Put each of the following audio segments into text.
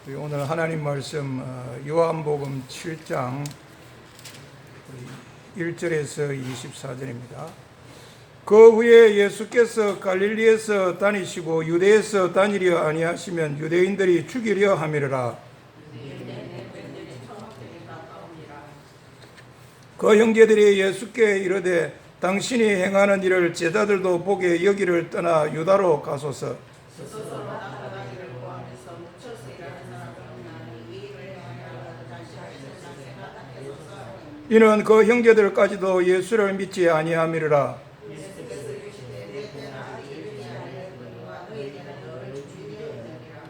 우리 오늘 하나님 말씀 요한복음 7장 1절에서 24절입니다. 그 후에 예수께서 갈릴리에서 다니시고 유대에서 다니려 아니하시면 유대인들이 죽이려 함이라. 그 형제들이 예수께 이르되 당신이 행하는 일을 제자들도 보게 여기를 떠나 유다로 가소서. 이는 그 형제들까지도 예수를 믿지 아니함이라.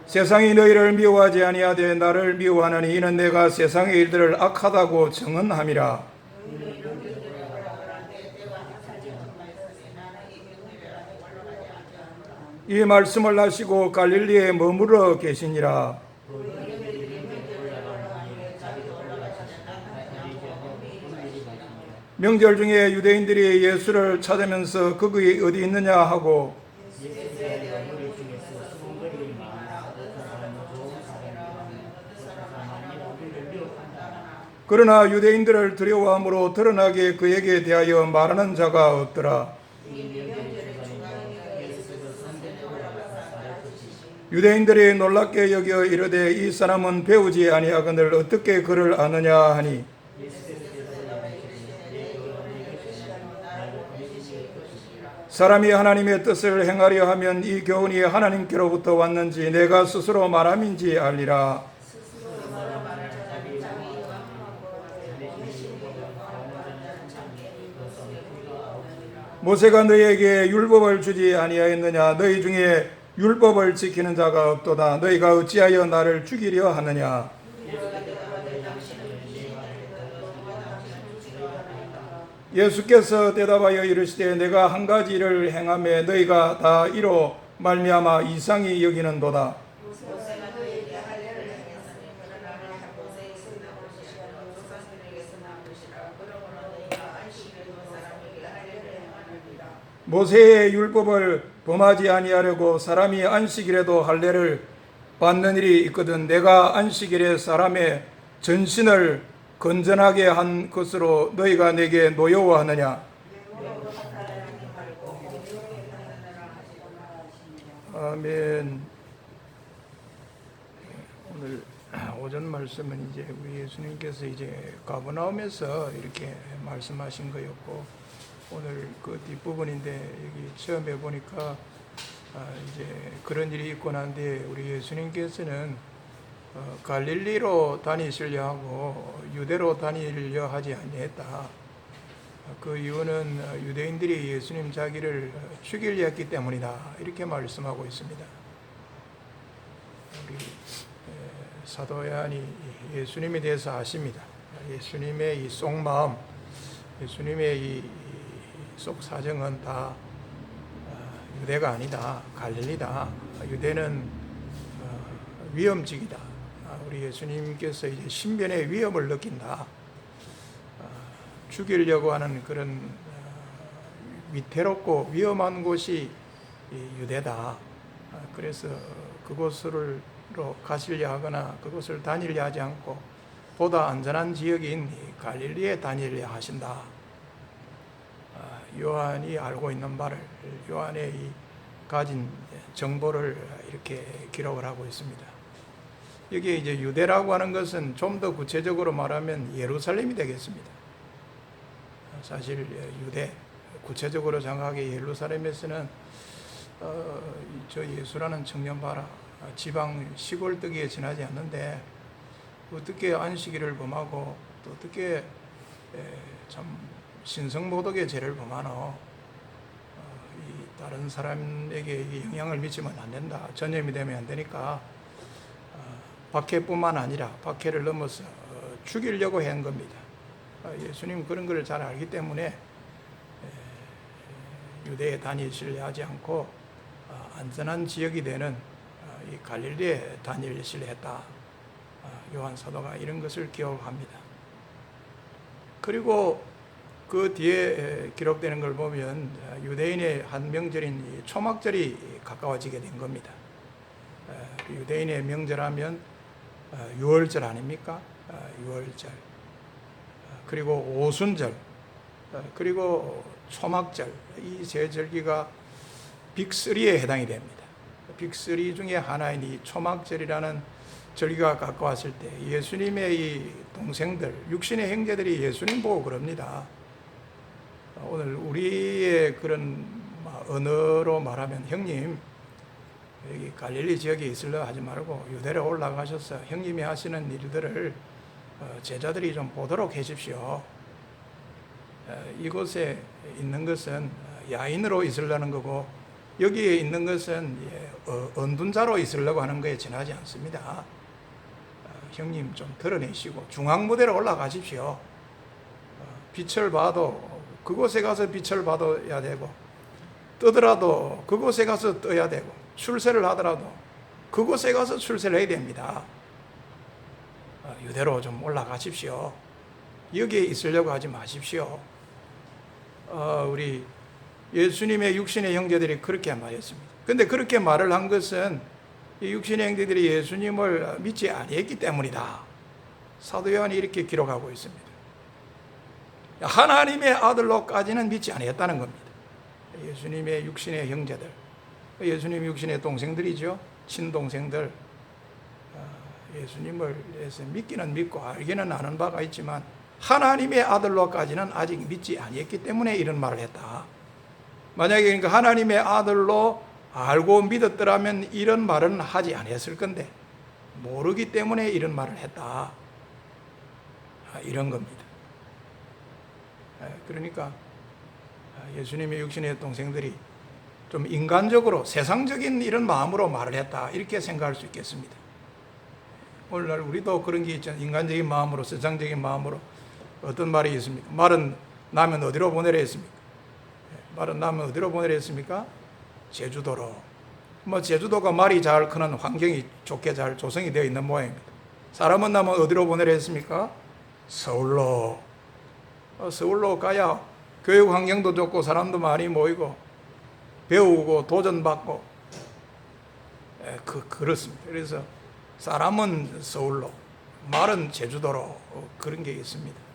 세상이 너희를 미워하지 아니하되 나를 미워하느니 이는 내가 세상의 일들을 악하다고 증언함이라. 이 말씀을 하시고 갈릴리에 머무르러 계시니라. 명절 중에 유대인들이 예수를 찾으면서 그가 어디 있느냐 하고 그러나 유대인들을 두려워함으로 드러나게 그에게 대하여 말하는 자가 없더라. 유대인들이 놀랍게 여겨 이르되 이 사람은 배우지 아니하거늘 어떻게 그를 아느냐 하니 사람이 하나님의 뜻을 행하려 하면 이 교훈이 하나님께로부터 왔는지 내가 스스로 말함인지 알리라. 모세가 너희에게 율법을 주지 아니하였느냐? 너희 중에 율법을 지키는 자가 없도다. 너희가 어찌하여 나를 죽이려 하느냐? 예수께서 대답하여 이르시되 내가 한 가지 일을 행하매 너희가 다 이로 말미암아 이상히 여기는도다. 모세의 율법을 범하지 아니하려고 사람이 안식일에도 할례를 받는 일이 있거든 내가 안식일에 사람의 전신을 건전하게 한 것으로 너희가 내게 노여워하느냐? 아멘. 오늘 오전 말씀은 이제 우리 예수님께서 이제 가버나움에서 이렇게 말씀하신 거였고 오늘 그 뒷부분인데 여기 처음에 보니까 이제 그런 일이 있고 난 뒤에 우리 예수님께서는 갈릴리로 다니시려 하고 유대로 다니려 하지 아니했다. 그 이유는 유대인들이 예수님 자기를 죽이려 했기 때문이다. 이렇게 말씀하고 있습니다. 우리 사도 요한이 예수님에 대해서 아십니다. 예수님의 이 속마음, 예수님의 이 속사정은 다 유대가 아니다. 갈릴리다. 유대는 위험직이다. 우리 예수님께서 이제 신변의 위험을 느낀다. 죽이려고 하는 그런 위태롭고 위험한 곳이 유대다. 그래서 그곳으로 가시려 하거나 그곳을 다니려 하지 않고 보다 안전한 지역인 갈릴리에 다니려 하신다. 요한이 알고 있는 바를 요한의 이 가진 정보를 이렇게 기록을 하고 있습니다. 여기에 이제 유대라고 하는 것은 좀 더 구체적으로 말하면 예루살렘이 되겠습니다. 사실 유대, 구체적으로 정확하게 예루살렘에서는 저 예수라는 청년 봐라. 지방 시골 뜨기에 지나지 않는데 어떻게 안식일을 범하고 또 어떻게 참 신성모독의 죄를 범하노. 이 다른 사람에게 영향을 미치면 안 된다. 전염이 되면 안 되니까 박해뿐만 아니라 박해를 넘어서 죽이려고 한 겁니다. 예수님 그런 걸 잘 알기 때문에 유대에 다니시려 하지 않고 안전한 지역이 되는 이 갈릴리에 다니시려 했다. 요한 사도가 이런 것을 기억합니다. 그리고 그 뒤에 기록되는 걸 보면 유대인의 한 명절인 초막절이 가까워지게 된 겁니다. 유대인의 명절하면 유월절 아닙니까? 유월절, 그리고 오순절, 그리고 초막절, 이 세 절기가 빅3에 해당이 됩니다. 빅3 중에 하나인 이 초막절이라는 절기가 가까웠을 때 예수님의 이 동생들, 육신의 형제들이 예수님 보고 그럽니다. 오늘 우리의 그런 언어로 말하면, 형님 여기 갈릴리 지역에 있으려 하지 말고 유대로 올라가셔서 형님이 하시는 일들을 제자들이 좀 보도록 해주십시오. 이곳에 있는 것은 야인으로 있으려는 거고, 여기에 있는 것은 언둔자로 있으려고 하는 거에 지나지 않습니다. 형님 좀 드러내시고 중앙무대로 올라가십시오. 빛을 봐도 그곳에 가서 빛을 받아야 되고, 뜨더라도 그곳에 가서 떠야 되고, 출세를 하더라도 그곳에 가서 출세를 해야 됩니다. 유대로 좀 올라가십시오. 여기에 있으려고 하지 마십시오. 우리 예수님의 육신의 형제들이 그렇게 말했습니다. 근데 그렇게 말을 한 것은 이 육신의 형제들이 예수님을 믿지 아니했기 때문이다. 사도 요한이 이렇게 기록하고 있습니다. 하나님의 아들로까지는 믿지 아니했다는 겁니다. 예수님의 육신의 형제들, 예수님 육신의 동생들이죠. 친동생들, 예수님을 해서 믿기는 믿고 알기는 아는 바가 있지만 하나님의 아들로까지는 아직 믿지 아니했기 때문에 이런 말을 했다. 만약에 그러니까 하나님의 아들로 알고 믿었더라면 이런 말은 하지 아니했을 건데, 모르기 때문에 이런 말을 했다. 이런 겁니다. 그러니까 예수님의 육신의 동생들이 좀 인간적으로 세상적인 이런 마음으로 말을 했다, 이렇게 생각할 수 있겠습니다. 오늘날 우리도 그런 게 있잖아요. 인간적인 마음으로, 세상적인 마음으로. 어떤 말이 있습니까? 말은 나면 어디로 보내려 했습니까? 말은 나면 어디로 보내려 했습니까? 제주도로. 제주도가 말이 잘 크는 환경이 좋게 잘 조성이 되어 있는 모양입니다. 사람은 나면 어디로 보내려 했습니까? 서울로. 서울로 가야 교육 환경도 좋고 사람도 많이 모이고 배우고 도전받고, 그렇습니다. 그래서 사람은 서울로, 말은 제주도로, 그런 게 있습니다.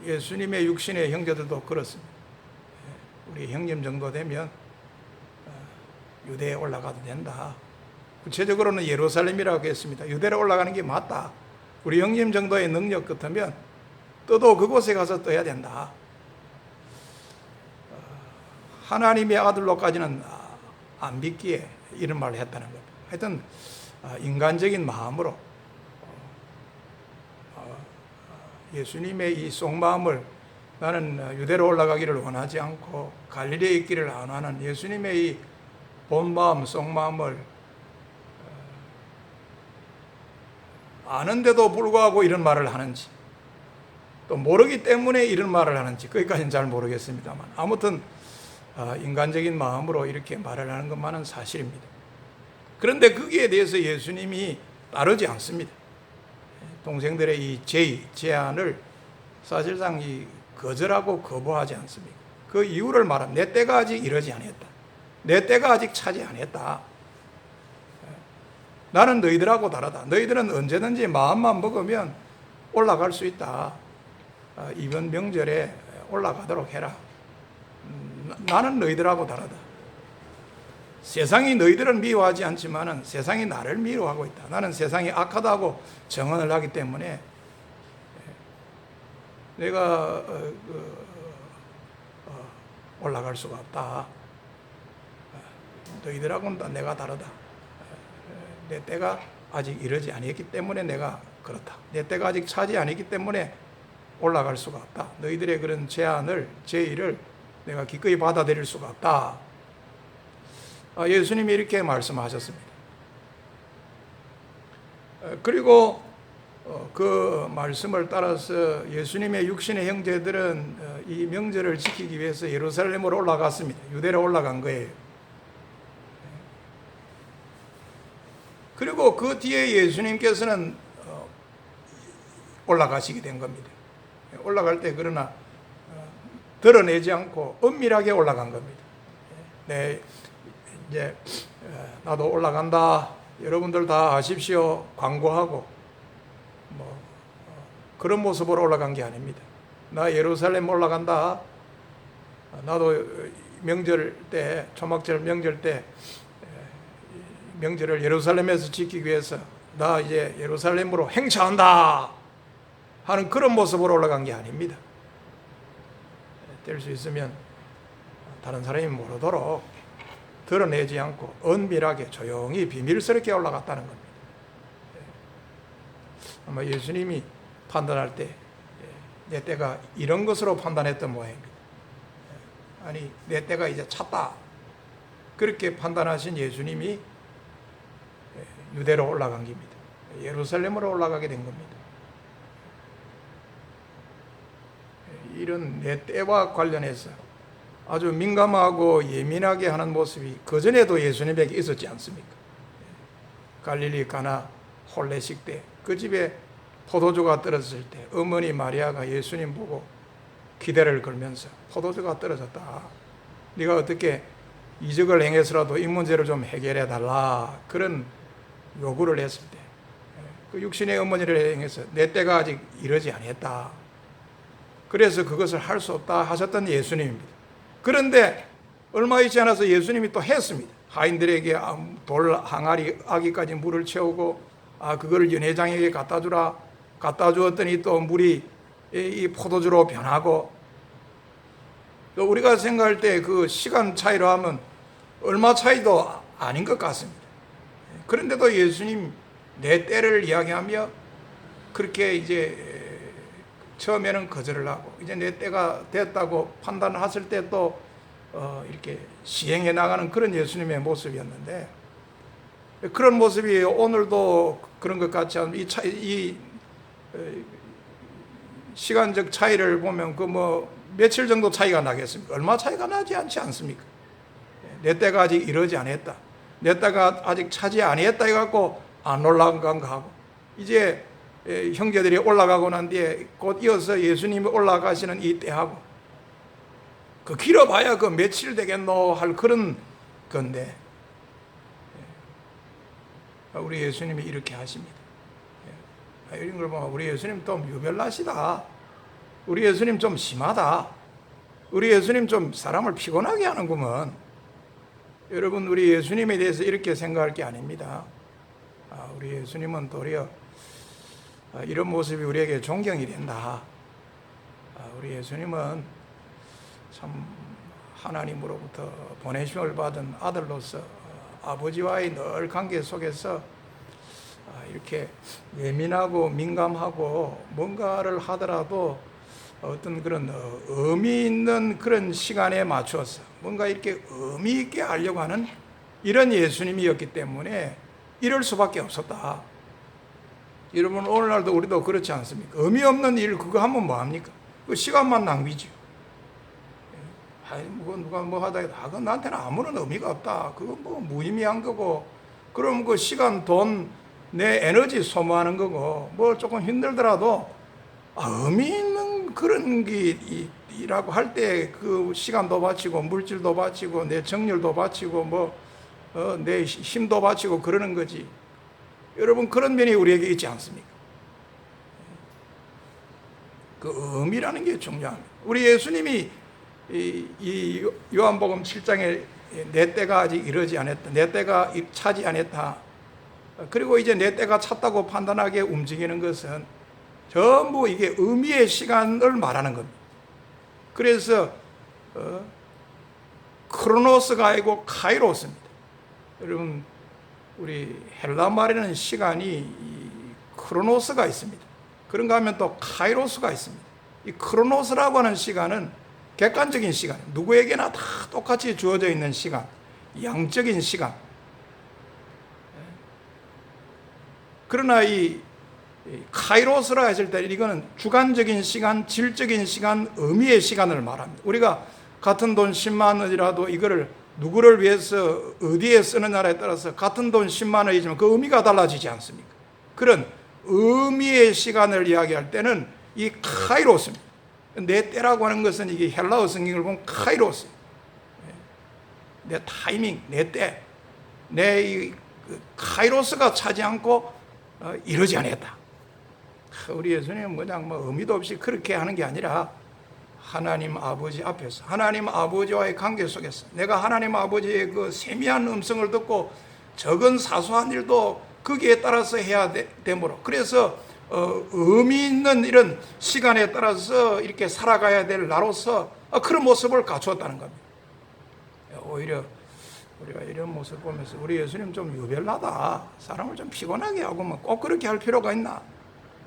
예수님의 육신의 형제들도 그렇습니다. 우리 형님 정도 되면 유대에 올라가도 된다. 구체적으로는 예루살렘이라고 했습니다. 유대로 올라가는 게 맞다. 우리 형님 정도의 능력 같으면 떠도 그곳에 가서 떠야 된다. 하나님의 아들로까지는 안 믿기에 이런 말을 했다는 겁니다. 하여튼 인간적인 마음으로 예수님의 이 속마음을, 나는 유대로 올라가기를 원하지 않고 갈릴리에 있기를 안 하는 예수님의 이 본마음, 속마음을 아는데도 불구하고 이런 말을 하는지, 또 모르기 때문에 이런 말을 하는지, 거기까지는 잘 모르겠습니다만, 아무튼 인간적인 마음으로 이렇게 말을 하는 것만은 사실입니다. 그런데 거기에 대해서 예수님이 따르지 않습니다. 동생들의 이 제안을 사실상 거절하고 거부하지 않습니다. 그 이유를 말하면, 내 때가 아직 이러지 아니했다. 내 때가 아직 차지 아니했다. 나는 너희들하고 다르다. 너희들은 언제든지 마음만 먹으면 올라갈 수 있다. 이번 명절에 올라가도록 해라. 나는 너희들하고 다르다. 세상이 너희들은 미워하지 않지만 세상이 나를 미워하고 있다. 나는 세상이 악하다고 정언을 하기 때문에 내가 올라갈 수가 없다. 너희들하고는 내가 다르다. 내 때가 아직 이르지 아니했기 때문에 내가 그렇다. 내 때가 아직 차지 아니기 때문에 올라갈 수가 없다. 너희들의 그런 제의를 내가 기꺼이 받아들일 수가 없다. 예수님이 이렇게 말씀하셨습니다. 그리고 그 말씀을 따라서 예수님의 육신의 형제들은 이 명절을 지키기 위해서 예루살렘으로 올라갔습니다. 유대로 올라간 거예요. 그리고 그 뒤에 예수님께서는 올라가시게 된 겁니다. 올라갈 때 그러나 드러내지 않고 은밀하게 올라간 겁니다. 네, 이제 나도 올라간다. 여러분들 다 아십시오. 광고하고 그런 모습으로 올라간 게 아닙니다. 나 예루살렘 올라간다. 나도 명절 때, 초막절 명절 때 명절을 예루살렘에서 지키기 위해서 나 이제 예루살렘으로 행차한다 하는 그런 모습으로 올라간 게 아닙니다. 될 수 있으면 다른 사람이 모르도록 드러내지 않고 은밀하게 조용히 비밀스럽게 올라갔다는 겁니다. 아마 예수님이 판단할 때 내 때가 이런 것으로 판단했던 모양입니다. 아니, 내 때가 이제 찼다. 그렇게 판단하신 예수님이 유대로 올라간 겁니다. 예루살렘으로 올라가게 된 겁니다. 이런 내 때와 관련해서 아주 민감하고 예민하게 하는 모습이 그전에도 예수님에게 있었지 않습니까? 갈릴리 가나 혼례식 때 그 집에 포도주가 떨어졌을 때 어머니 마리아가 예수님 보고 기대를 걸면서 포도주가 떨어졌다. 네가 어떻게 이적을 행해서라도 이 문제를 좀 해결해 달라. 그런 요구를 했을 때 그 육신의 어머니를 행해서 내 때가 아직 이르지 아니했다. 그래서 그것을 할 수 없다 하셨던 예수님입니다. 그런데 얼마 있지 않아서 예수님이 또 했습니다. 하인들에게 돌 항아리 아기까지 물을 채우고 그거를 연회장에게 갖다 주라. 갖다 주었더니 또 물이 이 포도주로 변하고, 또 우리가 생각할 때 그 시간 차이로 하면 얼마 차이도 아닌 것 같습니다. 그런데도 예수님 내 때를 이야기하며 그렇게 이제 처음에는 거절을 하고 이제 내 때가 됐다고 판단했을 때 또 이렇게 시행해 나가는 그런 예수님의 모습이었는데, 그런 모습이 오늘도 그런 것 같지 않으면 이 시간적 차이를 보면 그 며칠 정도 차이가 나겠습니까? 얼마 차이가 나지 않지 않습니까? 내 때가 아직 이르지 아니했다. 내 때가 아직 차지 아니했다 해갖고 안 올라간 거 하고, 이제 형제들이 올라가고 난 뒤에 곧 이어서 예수님이 올라가시는 이 때하고 그 길어봐야 그 며칠 되겠노 할 그런 건데, 우리 예수님이 이렇게 하십니다. 이런 걸 보면 우리 예수님 좀 유별나시다. 우리 예수님 좀 심하다. 우리 예수님 좀 사람을 피곤하게 하는구먼. 여러분, 우리 예수님에 대해서 이렇게 생각할 게 아닙니다. 우리 예수님은 도리어 이런 모습이 우리에게 존경이 된다. 우리 예수님은 참 하나님으로부터 보내심을 받은 아들로서 아버지와의 늘 관계 속에서 이렇게 예민하고 민감하고 뭔가를 하더라도 어떤 그런 의미 있는 그런 시간에 맞추어서 뭔가 이렇게 의미 있게 하려고 하는 이런 예수님이었기 때문에 이럴 수밖에 없었다. 여러분, 오늘날도 우리도 그렇지 않습니까? 의미 없는 일 그거 하면 뭐합니까? 그 시간만 낭비죠. 누가 뭐 하다 해도 그건 나한테는 아무런 의미가 없다. 그건 뭐 무의미한 거고, 그럼 그 시간, 돈, 내 에너지 소모하는 거고, 뭐 조금 힘들더라도 의미 있는 그런 게라고 할 때 그 시간도 바치고 물질도 바치고 내 정열도 바치고 내 힘도 바치고 그러는 거지. 여러분, 그런 면이 우리에게 있지 않습니까? 그 의미라는 게 중요합니다. 우리 예수님이 이 요한복음 7장에 내 때가 아직 이르지 않았다. 내 때가 차지 않았다. 그리고 이제 내 때가 찼다고 판단하게 움직이는 것은 전부 이게 의미의 시간을 말하는 겁니다. 그래서 크로노스가 아니고 카이로스입니다. 여러분, 우리 헬라 말에는 시간이 크로노스가 있습니다. 그런가 하면 또 카이로스가 있습니다. 이 크로노스라고 하는 시간은 객관적인 시간, 누구에게나 다 똑같이 주어져 있는 시간, 양적인 시간. 그러나 이 카이로스라 했을 때 이거는 주관적인 시간, 질적인 시간, 의미의 시간을 말합니다. 우리가 같은 돈 10만 원이라도 이거를 누구를 위해서 어디에 쓰느냐에 따라서 같은 돈 10만 원이지만 그 의미가 달라지지 않습니까? 그런 의미의 시간을 이야기할 때는 이 카이로스입니다. 내 때라고 하는 것은 이게 헬라어 성경을 보면 카이로스, 내 타이밍, 내 때, 내 카이로스가 차지 않고 이러지 않았다. 우리 예수님은 그냥 의미도 없이 그렇게 하는 게 아니라 하나님 아버지 앞에서 하나님 아버지와의 관계 속에서 내가 하나님 아버지의 그 세미한 음성을 듣고 적은 사소한 일도 거기에 따라서 해야 되므로, 그래서 의미 있는 이런 시간에 따라서 이렇게 살아가야 될 나로서 그런 모습을 갖추었다는 겁니다. 오히려 우리가 이런 모습을 보면서 우리 예수님 좀 유별나다, 사람을 좀 피곤하게 하고 꼭 그렇게 할 필요가 있나,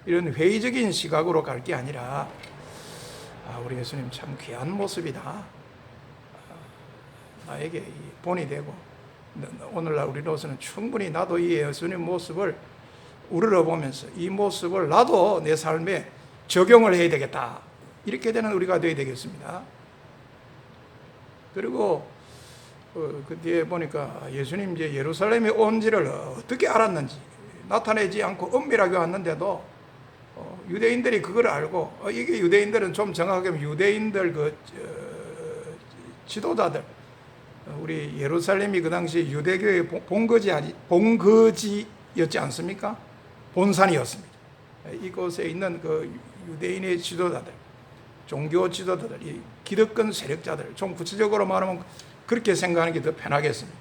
이런 회의적인 시각으로 갈 게 아니라 우리 예수님 참 귀한 모습이다, 나에게 본이 되고 오늘날 우리로서는 충분히 나도 이 예수님 모습을 우러러보면서 이 모습을 나도 내 삶에 적용을 해야 되겠다, 이렇게 되는 우리가 되어야 되겠습니다. 그리고 그 뒤에 보니까 예수님 이제 예루살렘에 온지를 어떻게 알았는지, 나타내지 않고 은밀하게 왔는데도 유대인들이 그걸 알고, 이게 유대인들은 좀 정확하게 하면 유대인들 지도자들, 우리 예루살렘이 그 당시 유대교의 본거지였지 않습니까? 본산이었습니다. 이곳에 있는 그 유대인의 지도자들, 종교 지도자들, 이 기득권 세력자들, 좀 구체적으로 말하면 그렇게 생각하는 게 더 편하겠습니다.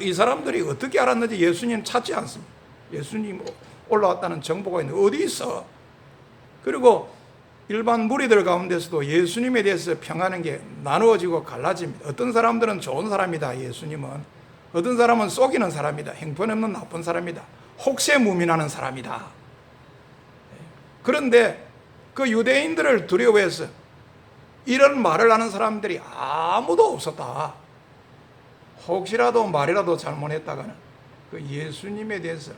이 사람들이 어떻게 알았는지 예수님 찾지 않습니다. 예수님 올라왔다는 정보가 있는데 어디 있어? 그리고 일반 무리들 가운데서도 예수님에 대해서 평하는 게 나누어지고 갈라집니다. 어떤 사람들은 좋은 사람이다, 예수님은. 어떤 사람은 속이는 사람이다, 형편없는 나쁜 사람이다, 혹세무민하는 사람이다. 그런데 그 유대인들을 두려워해서 이런 말을 하는 사람들이 아무도 없었다. 혹시라도 말이라도 잘못했다가는 그 예수님에 대해서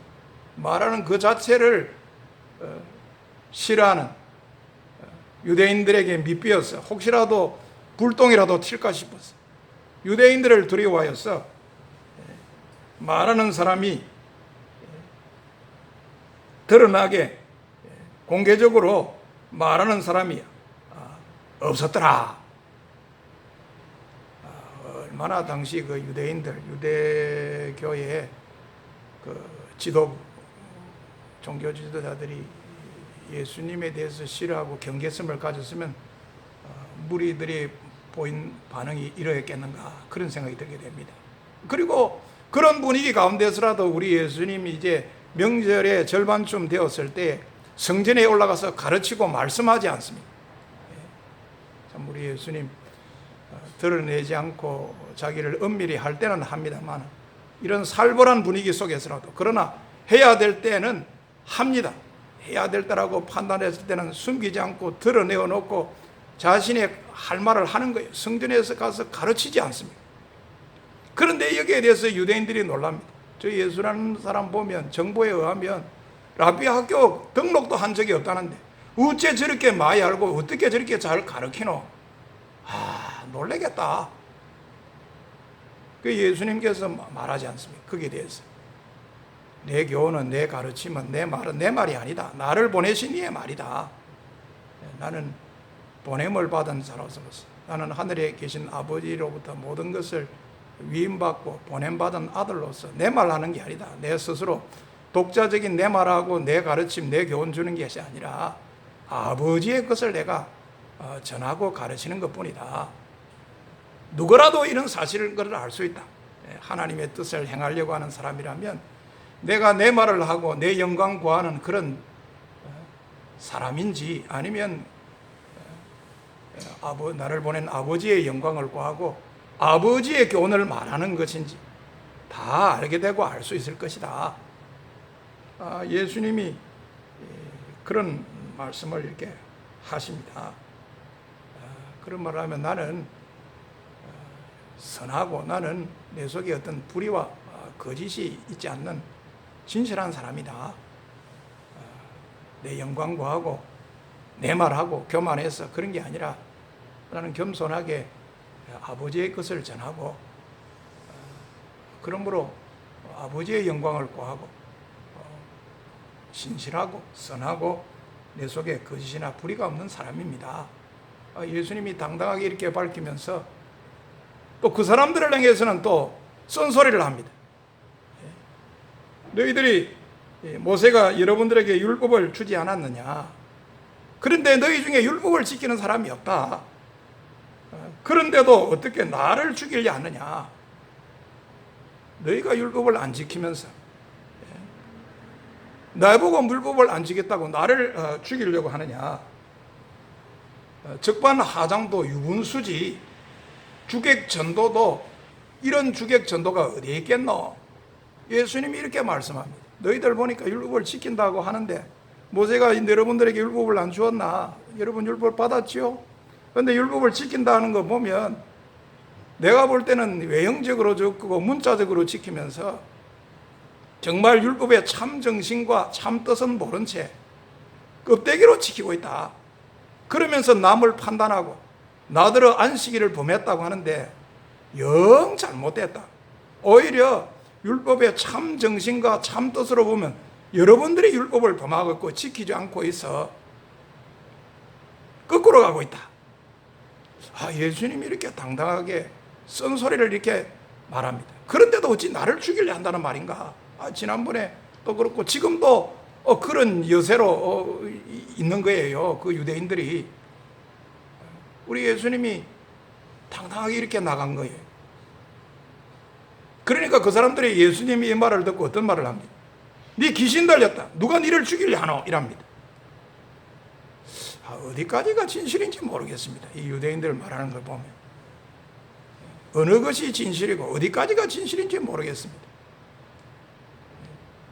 말하는 그 자체를 싫어하는 유대인들에게 밑비어서 혹시라도 불똥이라도 튈까 싶어서 유대인들을 두려워하여서 말하는 사람이 드러나게 공개적으로 말하는 사람이 없었더라. 얼마나 당시 그 유대인들, 유대교의 그 지도부, 종교 지도자들이 예수님에 대해서 싫어하고 경계심을 가졌으면 무리들이 보인 반응이 이러했겠는가, 그런 생각이 들게 됩니다. 그리고 그런 분위기 가운데서라도 우리 예수님이 이제 명절의 절반쯤 되었을 때 성전에 올라가서 가르치고 말씀하지 않습니다. 참 우리 예수님 드러내지 않고 자기를 은밀히 할 때는 합니다만, 이런 살벌한 분위기 속에서라도 그러나 해야 될 때는 합니다. 해야 될 때라고 판단했을 때는 숨기지 않고 드러내어 놓고 자신의 할 말을 하는 거예요. 성전에서 가서 가르치지 않습니다. 그런데 여기에 대해서 유대인들이 놀랍니다. 저 예수라는 사람 보면 정보에 의하면 라비 학교 등록도 한 적이 없다는데 어째 저렇게 많이 알고 어떻게 저렇게 잘 가르치노? 놀라겠다. 그 예수님께서 말하지 않습니까? 거기에 대해서 내 교훈은, 내 가르침은, 내 말은 내 말이 아니다, 나를 보내신 이의 말이다. 나는 보냄을 받은 자로서 나는 하늘에 계신 아버지로부터 모든 것을 위임받고 보냄받은 아들로서 내 말하는 게 아니다. 내 스스로 독자적인 내 말하고 내 가르침, 내 교훈 주는 것이 아니라 아버지의 것을 내가 전하고 가르치는 것뿐이다. 누구라도 이런 사실을 알 수 있다. 하나님의 뜻을 행하려고 하는 사람이라면 내가 내 말을 하고 내 영광 구하는 그런 사람인지, 아니면 나를 보낸 아버지의 영광을 구하고 아버지의 교훈을 말하는 것인지 다 알게 되고 알 수 있을 것이다. 예수님이 그런 말씀을 이렇게 하십니다. 그런 말을 하면 나는 선하고 나는 내 속에 어떤 불의와 거짓이 있지 않는 진실한 사람이다. 내 영광 구하고 내 말하고 교만해서 그런 게 아니라 나는 겸손하게 아버지의 것을 전하고 그러므로 아버지의 영광을 구하고 신실하고 선하고 내 속에 거짓이나 불의가 없는 사람입니다. 예수님이 당당하게 이렇게 밝히면서 또 그 사람들을 향해서는 또 쓴소리를 합니다. 너희들이 모세가 여러분들에게 율법을 주지 않았느냐? 그런데 너희 중에 율법을 지키는 사람이 없다. 그런데도 어떻게 나를 죽이려 하느냐? 너희가 율법을 안 지키면서 나보고 율법을 안 지켰다고 나를 죽이려고 하느냐? 적반하장도 유분수지. 주객전도도 이런 주객전도가 어디에 있겠노? 예수님이 이렇게 말씀합니다. 너희들 보니까 율법을 지킨다고 하는데 모세가 여러분들에게 율법을 안 주었나? 여러분 율법을 받았지요? 그런데 율법을 지킨다는 거 보면 내가 볼 때는 외형적으로 적고 문자적으로 지키면서 정말 율법의 참 정신과 참 뜻은 모른 채 껍데기로 지키고 있다. 그러면서 남을 판단하고 나더러 안식일을 범했다고 하는데 영 잘못됐다. 오히려 율법의 참 정신과 참 뜻으로 보면 여러분들이 율법을 범하고 있고 지키지 않고 있어 거꾸로 가고 있다. 예수님이 이렇게 당당하게 쓴소리를 이렇게 말합니다. 그런데도 어찌 나를 죽이려 한다는 말인가? 지난번에 또 그렇고 지금도 그런 여세로 있는 거예요. 그 유대인들이. 우리 예수님이 당당하게 이렇게 나간 거예요. 그러니까 그 사람들이 예수님이 이 말을 듣고 어떤 말을 합니다. 네 귀신 들렸다. 누가 네를 죽이려 하노? 이랍니다. 어디까지가 진실인지 모르겠습니다. 이 유대인들 말하는 걸 보면. 어느 것이 진실이고 어디까지가 진실인지 모르겠습니다.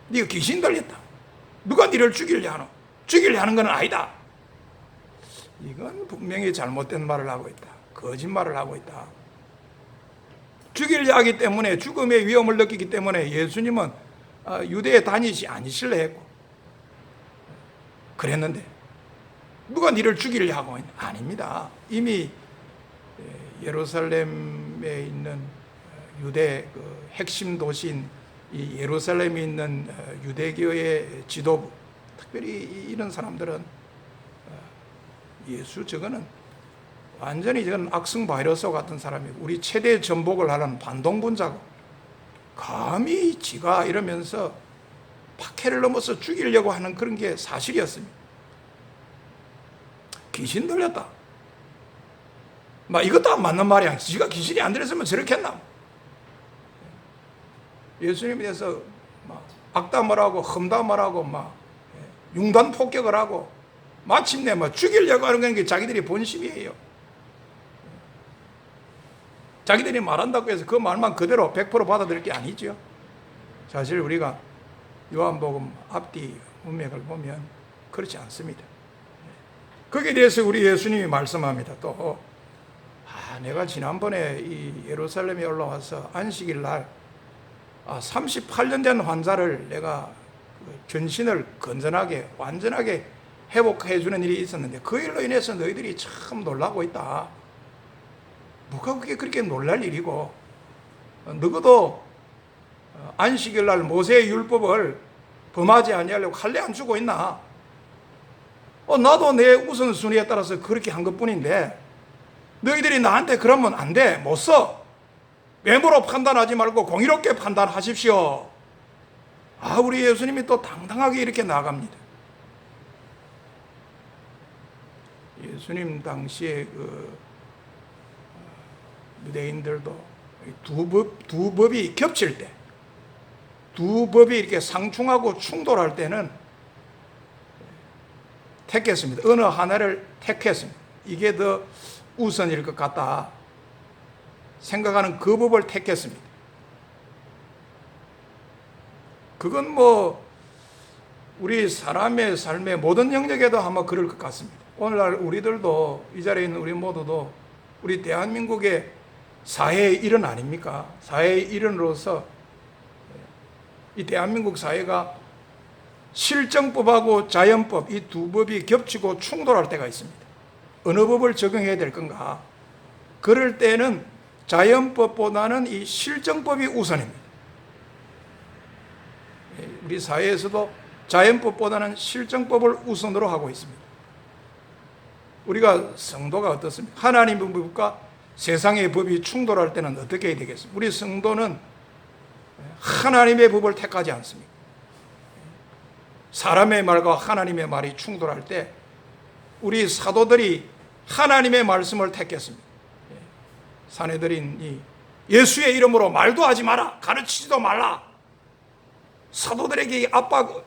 네가 귀신 들렸다. 누가 네를 죽이려 하노? 죽이려 하는 건 아니다. 이건 분명히 잘못된 말을 하고 있다. 거짓말을 하고 있다. 죽이려 하기 때문에 죽음의 위험을 느끼기 때문에 예수님은 유대에 다니지 아니실래 했고 그랬는데 누가 네를 죽이려 하고 있나? 아닙니다. 이미 예루살렘에 있는 유대 그 핵심 도시인 이 예루살렘에 있는 유대교의 지도부, 특별히 이런 사람들은 예수 저거는 완전히 저건 악성 바이러스 같은 사람이고 우리 최대 전복을 하는 반동분자고 감히 지가 이러면서 박해를 넘어서 죽이려고 하는 그런 게 사실이었습니다. 귀신 들렸다. 이것도 안 맞는 말이야. 지가 귀신이 안 들렸으면 저렇게 했나? 예수님에 대해서 악담을 하고 험담을 하고 융단 폭격을 하고 마침내 죽이려고 하는 게 자기들이 본심이에요. 자기들이 말한다고 해서 그 말만 그대로 100% 받아들일 게 아니죠. 사실 우리가 요한복음 앞뒤 문맥을 보면 그렇지 않습니다. 거기에 대해서 우리 예수님이 말씀합니다. 또 내가 지난번에 이 예루살렘에 올라와서 안식일 날 38년 된 환자를 내가 전신을 건전하게 완전하게 회복해 주는 일이 있었는데 그 일로 인해서 너희들이 참 놀라고 있다. 뭐가 그게 그렇게 놀랄 일이고 너희도 안식일 날 모세의 율법을 범하지 아니하려고 할례 안 주고 있나? 나도 내 우선순위에 따라서 그렇게 한 것뿐인데 너희들이 나한테 그러면 안 돼. 못 써. 외모로 판단하지 말고 공의롭게 판단하십시오. 우리 예수님이 또 당당하게 이렇게 나갑니다. 예수님 당시에 유대인들도 두 법이 겹칠 때, 두 법이 이렇게 상충하고 충돌할 때는 택했습니다. 어느 하나를 택했습니다. 이게 더 우선일 것 같다 생각하는 그 법을 택했습니다. 그건 우리 사람의 삶의 모든 영역에도 아마 그럴 것 같습니다. 오늘날 우리들도 이 자리에 있는 우리 모두도 우리 대한민국의 사회의 일원 아닙니까? 사회의 일원으로서 이 대한민국 사회가 실정법하고 자연법 이 두 법이 겹치고 충돌할 때가 있습니다. 어느 법을 적용해야 될 건가? 그럴 때는 자연법보다는 이 실정법이 우선입니다. 우리 사회에서도 자연법보다는 실정법을 우선으로 하고 있습니다. 우리가 성도가 어떻습니까? 하나님의 법과 세상의 법이 충돌할 때는 어떻게 해야 되겠습니까? 우리 성도는 하나님의 법을 택하지 않습니까? 사람의 말과 하나님의 말이 충돌할 때 우리 사도들이 하나님의 말씀을 택했습니다. 사내들인이 예수의 이름으로 말도 하지 마라, 가르치지도 말라. 사도들에게 압박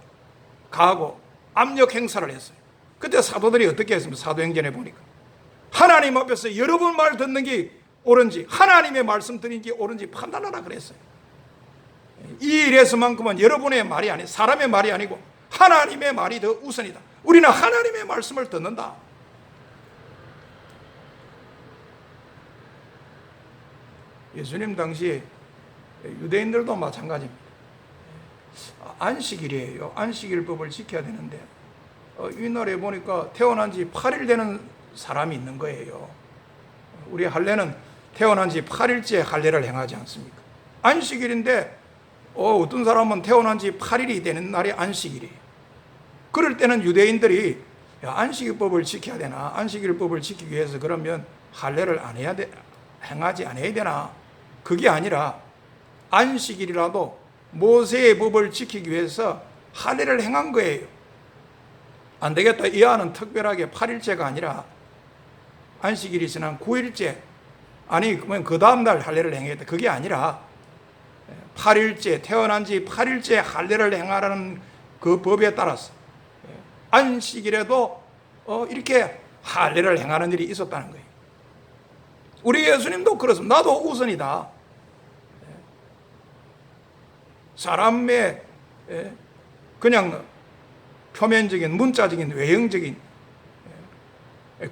가하고 압력 행사를 했어요. 그때 사도들이 어떻게 했습니까? 사도행전에 보니까 하나님 앞에서 여러분 말 듣는 게 옳은지, 하나님의 말씀 듣는 게 옳은지 판단하라 그랬어요. 이 일에서만큼은 여러분의 말이 아니, 사람의 말이 아니고 하나님의 말이 더 우선이다. 우리는 하나님의 말씀을 듣는다. 예수님 당시에 유대인들도 마찬가지입니다. 안식일이에요. 안식일법을 지켜야 되는데 이날에 보니까 태어난 지 8일 되는 사람이 있는 거예요. 우리 할례는 태어난 지 8일째 할례를 행하지 않습니까? 안식일인데 어떤 사람은 태어난 지 8일이 되는 날이 안식일이에요. 그럴 때는 유대인들이 안식일법을 지켜야 되나? 안식일법을 지키기 위해서 그러면 할례를 안 해야 돼, 행하지 않아야 되나? 그게 아니라 안식일이라도 모세의 법을 지키기 위해서 할례를 행한 거예요. 안 되겠다. 이 안은 특별하게 8일째가 아니라 안식일이 지난 9일째, 아니 그러면 그 다음날 할례를 행해야겠다. 그게 아니라 8일째, 태어난 지 8일째 할례를 행하라는 그 법에 따라서 안식일에도 이렇게 할례를 행하는 일이 있었다는 거예요. 우리 예수님도 그렇습니다. 나도 우선이다. 사람의 그냥 표면적인, 문자적인, 외형적인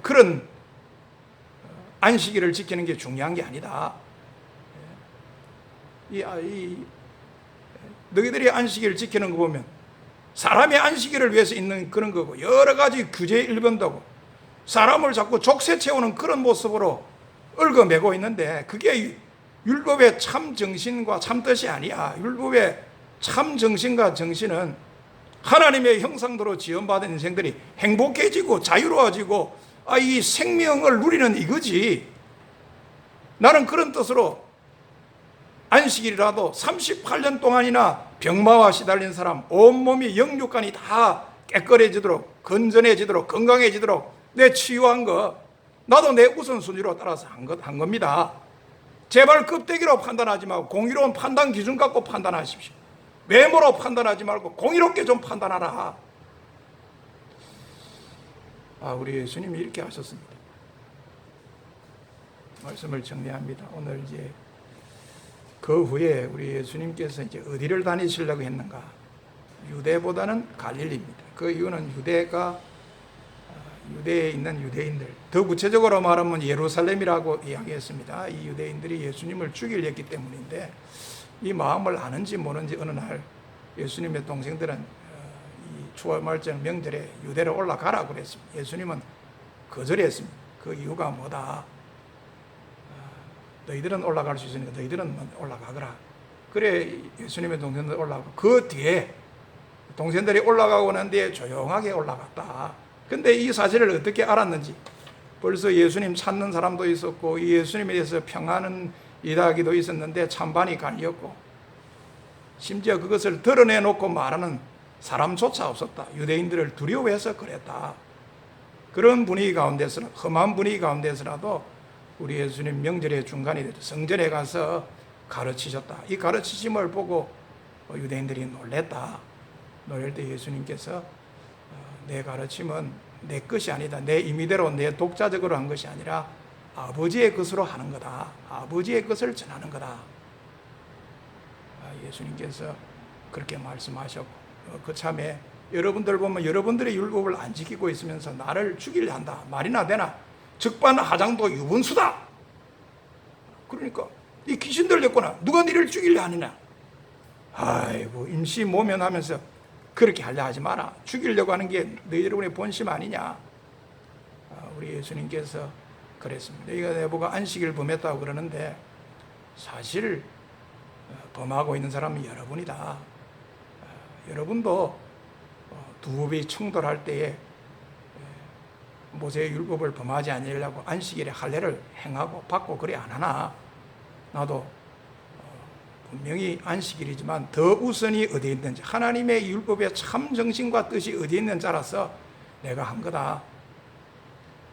그런 안식일을 지키는 게 중요한 게 아니다. 너희들이 안식일을 지키는 거 보면 사람의 안식일을 위해서 있는 그런 거고, 여러 가지 규제에 일변도고 사람을 자꾸 족쇄 채우는 그런 모습으로 얽어매고 있는데, 그게 율법의 참 정신과 참 뜻이 아니야. 율법의 참 정신과 정신은 하나님의 형상대로 지원받은 인생들이 행복해지고 자유로워지고 이 생명을 누리는 이거지. 나는 그런 뜻으로 안식일이라도 38년 동안이나 병마와 시달린 사람, 온몸이 영육간이 다 깨끗해지도록, 건전해지도록, 건강해지도록 내 치유한 거, 나도 내 우선순위로 따라서 한 겁니다. 제발 껍데기로 판단하지 말고 공의로운 판단 기준 갖고 판단하십시오. 외모로 판단하지 말고 공의롭게 좀 판단하라. 우리 예수님이 이렇게 하셨습니다. 말씀을 정리합니다. 오늘 이제 그 후에 우리 예수님께서 이제 어디를 다니시려고 했는가? 유대보다는 갈릴리입니다. 그 이유는 유대에 있는 유대인들, 더 구체적으로 말하면 예루살렘이라고 이야기했습니다. 이 유대인들이 예수님을 죽이려 했기 때문인데, 이 마음을 아는지 모르는지 어느 날 예수님의 동생들은 이 추월말절 명절에 유대로 올라가라고 그랬습니다. 예수님은 거절했습니다. 그 이유가 뭐다? 너희들은 올라갈 수 있으니까 너희들은 올라가거라. 그래 예수님의 동생들 올라가고, 그 뒤에 동생들이 올라가고 난 뒤에 조용하게 올라갔다. 근데 이 사실을 어떻게 알았는지, 벌써 예수님 찾는 사람도 있었고 이 예수님에 대해서 평하는 이야기도 있었는데 찬반이 갈렸고, 심지어 그것을 드러내놓고 말하는 사람조차 없었다. 유대인들을 두려워해서 그랬다. 그런 분위기 가운데서, 험한 분위기 가운데서라도 우리 예수님 명절의 중간이 성전에 가서 가르치셨다. 이 가르치심을 보고 유대인들이 놀랬다. 놀랄 때 예수님께서 내 가르침은 내 것이 아니다. 내 임의대로 내 독자적으로 한 것이 아니라 아버지의 것으로 하는 거다. 아버지의 것을 전하는 거다. 예수님께서 그렇게 말씀하셨고, 그 참에 여러분들 보면 여러분들의 율법을 안 지키고 있으면서 나를 죽이려 한다. 말이나 되나? 적반하장도 유분수다. 그러니까 이 귀신 들렸구나. 누가 너를 죽이려 하느냐? 아이고, 임시 모면하면서 그렇게 하려 하지 마라. 죽이려고 하는 게 너희 여러분의 본심 아니냐? 우리 예수님께서 그랬습니다. 너희가 내보고 안식일 범했다고 그러는데 사실 범하고 있는 사람은 여러분이다. 여러분도 두 법이 충돌할 때에 모세의 율법을 범하지 않으려고 안식일에 할례를 행하고 받고 그래 안 하나? 나도 분명히 안식일이지만 더 우선이 어디에 있는지, 하나님의 율법의 참 정신과 뜻이 어디에 있는지 알아서 내가 한 거다.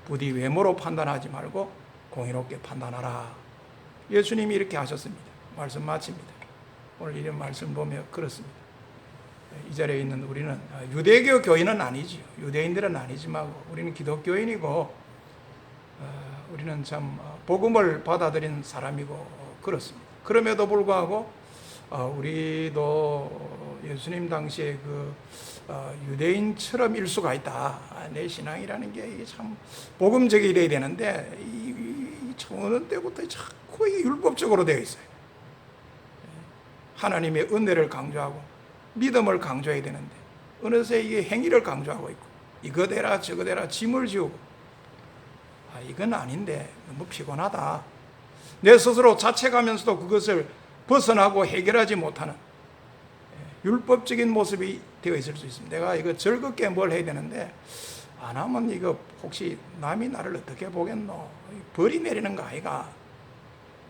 부디 외모로 판단하지 말고 공의롭게 판단하라. 예수님이 이렇게 하셨습니다. 말씀 마칩니다. 오늘 이런 말씀 보면 그렇습니다. 이 자리에 있는 우리는 유대교 교인은 아니지요. 유대인들은 아니지만 우리는 기독교인이고 우리는 참 복음을 받아들인 사람이고 그렇습니다. 그럼에도 불구하고 우리도 예수님 당시에 그 유대인처럼 일 수가 있다. 내 신앙이라는 게 참 복음적이어야 되는데 이 초원 때부터 자꾸 율법적으로 되어 있어요. 하나님의 은혜를 강조하고 믿음을 강조해야 되는데 어느새 이게 행위를 강조하고 있고 이거 되라 저거 되라 짐을 지우고 이건 아닌데 너무 피곤하다. 내 스스로 자책하면서도 그것을 벗어나고 해결하지 못하는 율법적인 모습이 되어 있을 수 있습니다. 내가 이거 즐겁게 뭘 해야 되는데 안 하면 이거 혹시 남이 나를 어떻게 보겠노? 벌이 내리는 거 아이가?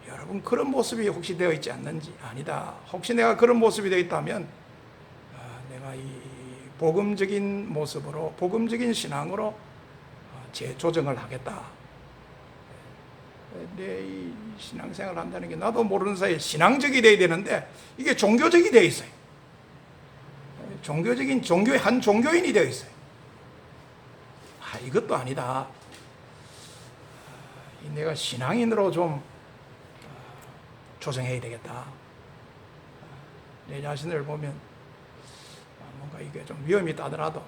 여러분 그런 모습이 혹시 되어 있지 않는지? 아니다. 혹시 내가 그런 모습이 되어 있다면 내가 이 복음적인 모습으로 복음적인 신앙으로 재조정을 하겠다. 내 이 신앙생활을 한다는 게 나도 모르는 사이에 신앙적이 되어야 되는데 이게 종교적이 되어 있어요. 종교적인 종교의 한 종교인이 되어 있어요. 이것도 아니다. 내가 신앙인으로 좀 조정해야 되겠다. 내 자신을 보면 뭔가 이게 좀 위험이 따더라도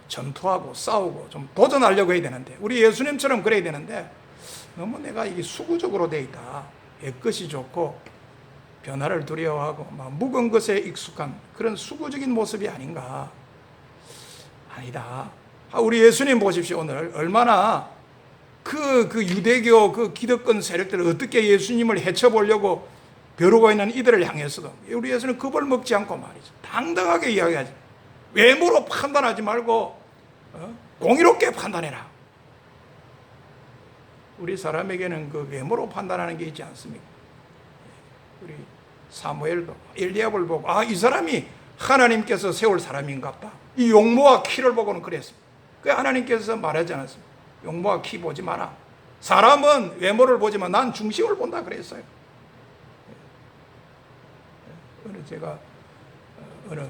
전투하고 싸우고 좀 도전하려고 해야 되는데 우리 예수님처럼 그래야 되는데 너무 내가 이게 수구적으로 되어 있다. 옛것이 좋고 변화를 두려워하고 막 묵은 것에 익숙한 그런 수구적인 모습이 아닌가. 아니다. 우리 예수님 보십시오. 오늘 얼마나 그 유대교 그 기득권 세력들을 어떻게 예수님을 해쳐보려고 벼르고 있는 이들을 향해서도 우리 예수는 겁을 먹지 않고 말이죠. 당당하게 이야기하지. 외모로 판단하지 말고 공의롭게 판단해라. 우리 사람에게는 그 외모로 판단하는 게 있지 않습니까? 우리 사무엘도 엘리압을 보고 이 사람이 하나님께서 세울 사람인갑다. 이 용모와 키를 보고는 그랬습니다. 그 하나님께서 말하지 않았습니다. 용모와 키 보지 마라. 사람은 외모를 보지만 난 중심을 본다 그랬어요. 제가 어느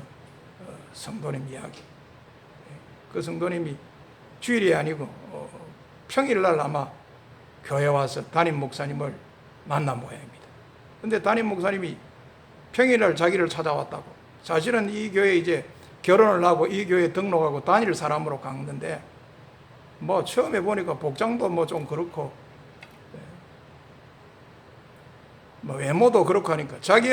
성도님 이야기, 그 성도님이 주일이 아니고 평일날 아마 교회 와서 담임 목사님을 만난 모양입니다. 근데 담임 목사님이 평일날 자기를 찾아왔다고. 사실은 이 교회에 이제 결혼을 하고 이 교회에 등록하고 다닐 사람으로 갔는데 뭐 처음에 보니까 복장도 뭐 좀 그렇고 뭐 외모도 그렇고 하니까 자기